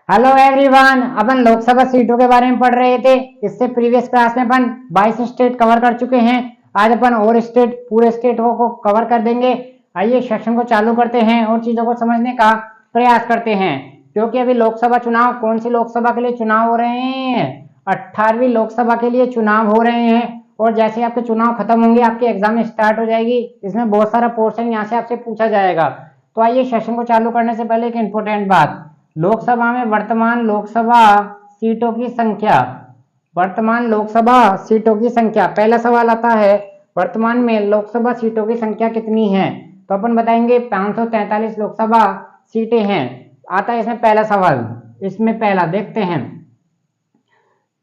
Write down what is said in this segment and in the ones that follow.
Hello everyone, अपन लोकसभा सीटों के बारे में पढ़ रहे थे। इससे प्रीवियस क्लास में अपन 22 स्टेट कवर कर चुके हैं। आज अपन और स्टेट पूरे स्टेटों को कवर कर देंगे। आइए सेशन को चालू करते हैं और चीजों को समझने का प्रयास करते हैं। क्योंकि अभी लोकसभा चुनाव, कौन सी लोकसभा के लिए चुनाव हो रहे हैं? 18वीं लोकसभा के लिए चुनाव हो रहे हैं। और जैसे आपके चुनाव खत्म होंगे, आपकी एग्जाम स्टार्ट हो जाएगी। इसमें बहुत सारा पोर्शन यहाँ से आपसे पूछा जाएगा। तो आइए सेशन को चालू करने से पहले एक इंपॉर्टेंट बात, लोकसभा में वर्तमान लोकसभा सीटों की संख्या। वर्तमान लोकसभा सीटों की संख्या, पहला सवाल आता है वर्तमान में लोकसभा सीटों की संख्या कितनी है? तो अपन बताएंगे 543 लोकसभा सीटें हैं। आता है इसमें पहला सवाल। इसमें पहला देखते हैं,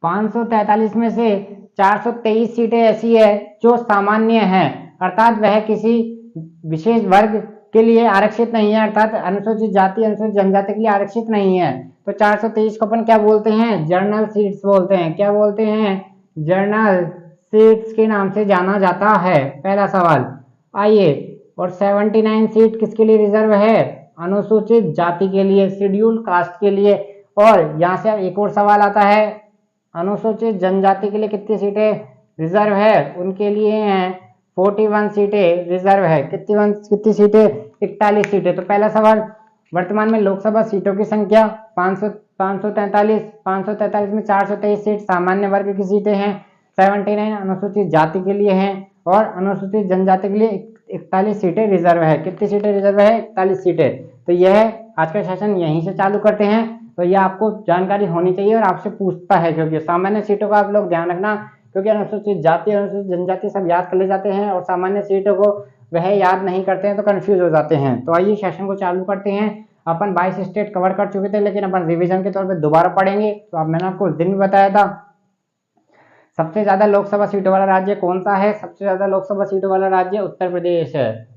543 में से 423 सीटें ऐसी है जो सामान्य है, अर्थात वह किसी विशेष वर्ग के लिए आरक्षित नहीं है, अर्थात अनुसूचित जाति अनुसूचित जनजाति के लिए आरक्षित नहीं है। तो 423 को अपन क्या बोलते हैं? जर्नल सीट्स बोलते हैं। क्या बोलते हैं? जर्नल सीट्स के नाम से जाना जाता है। पहला सवाल। आइए, और 79 सीट किसके लिए रिजर्व है? अनुसूचित जाति के लिए, शेड्यूल कास्ट के लिए। और यहाँ से एक और सवाल आता है, अनुसूचित जनजाति के लिए कितनी सीटें रिजर्व है? उनके लिए हैं 41 सीटें रिजर्व है। कितनी सीटें? 41 सीटें। तो पहला सवाल, वर्तमान में लोकसभा सीटों की संख्या 543 में 423 सीट सामान्य वर्ग की सीटें हैं, 79 अनुसूचित जाति के लिए हैं और अनुसूचित जनजाति के लिए 41 सीटें रिजर्व है। कितनी सीटें रिजर्व है? 41 सीटें। तो यह आज का सेशन यहीं से चालू करते हैं। तो यह आपको जानकारी होनी चाहिए और आपसे पूछता है, क्योंकि सामान्य सीटों का आप लोग ध्यान रखना, क्योंकि अनुसूचित जाति अनुसूचित जनजाति सब याद कर ले जाते हैं और सामान्य सीटों को वह याद नहीं करते हैं तो कंफ्यूज हो जाते हैं। तो आइए सेशन को चालू करते हैं। अपन 22 स्टेट कवर कर चुके थे, लेकिन अपन रिवीजन के तौर पे दोबारा पढ़ेंगे। तो अब मैंने आपको उस दिन भी बताया था, सबसे ज्यादा लोकसभा सीटों वाला राज्य कौन सा है? सबसे ज्यादा लोकसभा सीटों वाला राज्य उत्तर प्रदेश है।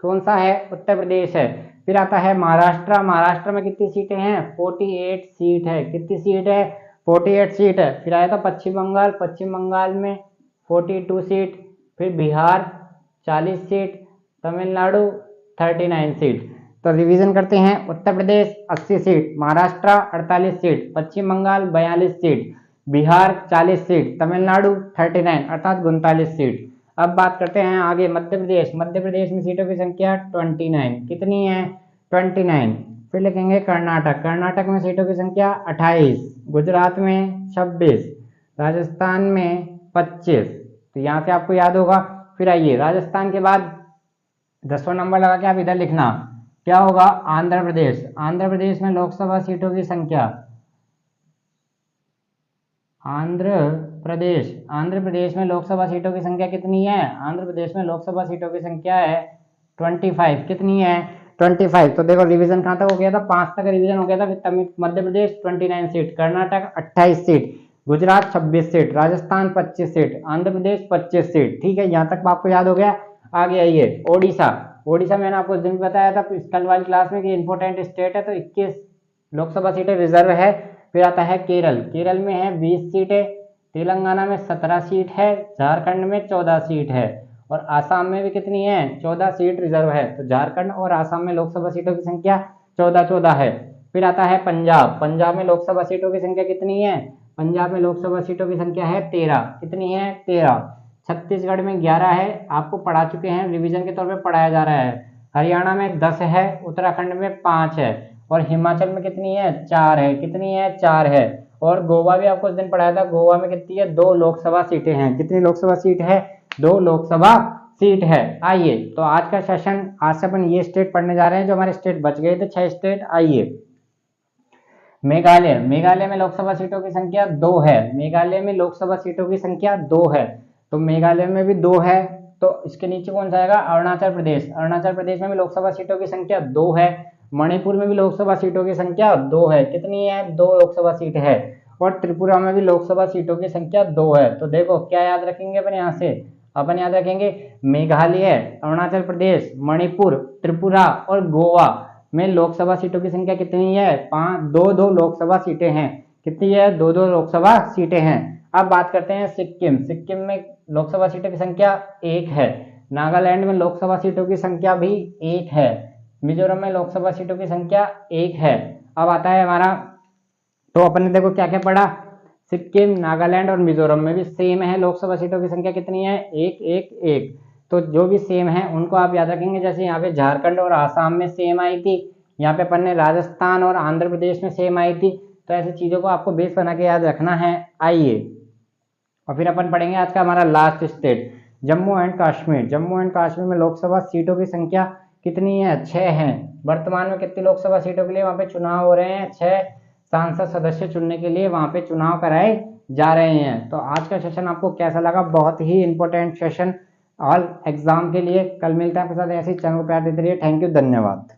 कौन सा है? उत्तर प्रदेश है। फिर आता है महाराष्ट्र। महाराष्ट्र में कितनी सीटें हैं? 48 सीट है। कितनी सीट है? 48 सीट है। फिर आया था पश्चिम बंगाल। पश्चिम बंगाल में 42 सीट। फिर बिहार 40 सीट। तमिलनाडु 39 सीट। तो रिवीजन करते हैं, उत्तर प्रदेश 80 सीट, महाराष्ट्र 48 सीट, पश्चिम बंगाल 42 सीट, बिहार 40 सीट, तमिलनाडु 39 अर्थात 39 सीट। अब बात करते हैं आगे मध्य प्रदेश। मध्य प्रदेश में सीटों की संख्या 29। कितनी है? 29। फिर लिखेंगे कर्नाटक। कर्नाटक में सीटों की संख्या 28, गुजरात में 26, राजस्थान में 25। तो यहाँ से आपको याद होगा। फिर आइए राजस्थान के बाद 10वां नंबर लगा के आप इधर लिखना, क्या होगा? आंध्र प्रदेश। आंध्र प्रदेश में लोकसभा सीटों की संख्या, आंध्र प्रदेश में लोकसभा सीटों की संख्या कितनी है? आंध्र प्रदेश में लोकसभा सीटों की संख्या है 25। कितनी है? 25। तो देखो रिवीजन कहाँ तक हो गया था? 5 तक रिवीजन हो गया था। फिर Madhya Pradesh 29 seat, Karnataka 28 seat, Gujarat 26 seat, Rajasthan 25 seat, Andhra Pradesh 25 seat. ठीक है, यहाँ तक आपको याद हो गया। आगे आइए ओडिशा। ओडिशा मैंने आपको उस दिन बताया था कल वाली क्लास में कि इंपॉर्टेंट स्टेट है, तो 21 लोकसभा सीटें रिजर्व है। फिर आता है केरल। केरल में है 20 सीटें, तेलंगाना में 17 सीट है, झारखंड में 14 सीट है और आसाम में भी कितनी है? 14 सीट रिजर्व है। तो झारखंड और आसाम में लोकसभा सीटों की संख्या 14 है। फिर आता है पंजाब। पंजाब में लोकसभा सीटों की संख्या कितनी है? पंजाब में लोकसभा सीटों की संख्या है 13। कितनी है? 13। छत्तीसगढ़ में 11 है, आपको पढ़ा चुके हैं, रिवीजन के तौर पे पढ़ाया जा रहा है। हरियाणा में 10 है, उत्तराखंड में 5 है और हिमाचल में कितनी है? 4 है। कितनी है? 4 है। और गोवा भी आपको उस दिन पढ़ाया था, गोवा में कितनी है? 2 लोकसभा सीटें हैं। कितनी लोकसभा सीट है? 2 लोकसभा सीट है। आइए, तो आज का सेशन, आज से अपन ये स्टेट पढ़ने जा रहे हैं जो हमारे स्टेट बच गए थे, 6 स्टेट। आइए मेघालय। मेघालय में लोकसभा सीटों की संख्या 2 है। मेघालय में लोकसभा सीटों की संख्या 2 है। तो मेघालय में भी 2 है। तो इसके नीचे कौन सा आएगा? अरुणाचल प्रदेश। अरुणाचल प्रदेश में भी लोकसभा सीटों की संख्या 2 है। मणिपुर में भी लोकसभा सीटों की संख्या 2 है। कितनी है? 2 लोकसभा सीट है। और त्रिपुरा में भी लोकसभा सीटों की संख्या 2 है। तो देखो क्या याद रखेंगे अपन यहाँ से? अपन याद रखेंगे मेघालय, अरुणाचल प्रदेश, मणिपुर, त्रिपुरा और गोवा में लोकसभा सीटों की संख्या कितनी है? 2 लोकसभा सीटें हैं। कितनी है? 2 लोकसभा सीटें हैं। अब बात करते हैं सिक्किम। सिक्किम में लोकसभा सीटों की संख्या 1 है। नागालैंड में लोकसभा सीटों की संख्या भी 1 है। मिजोरम में लोकसभा सीटों की संख्या 1 है। अब आता है हमारा तो अपन ने देखो क्या क्या पढ़ा, सिक्किम, नागालैंड और मिजोरम में भी सेम है लोकसभा सीटों की संख्या कितनी है, एक एक एक। तो जो भी सेम है उनको आप याद रखेंगे। जैसे यहाँ पे झारखंड और आसाम में सेम आई थी, यहाँ पे अपन ने राजस्थान और आंध्र प्रदेश में सेम आई थी। तो ऐसी चीजों को आपको बेस बना के याद रखना है। आइए और फिर अपन पढ़ेंगे आज का हमारा last state, Jammu and Kashmir. Jammu and Kashmir में लोकसभा सीटों की संख्या कितनी है, 6 है। वर्तमान में कितनी लोकसभा सीटों के लिए वहां पे चुनाव हो रहे हैं, 6 सांसद सदस्य चुनने के लिए वहां पे चुनाव कराए जा रहे हैं। तो आज का सेशन आपको कैसा लगा, बहुत ही इंपॉर्टेंट सेशन ऑल एग्जाम के लिए। कल मिलते हैं आपके साथ, ऐसे ही चैनल को प्यार देते रहिए। थैंक यू, धन्यवाद।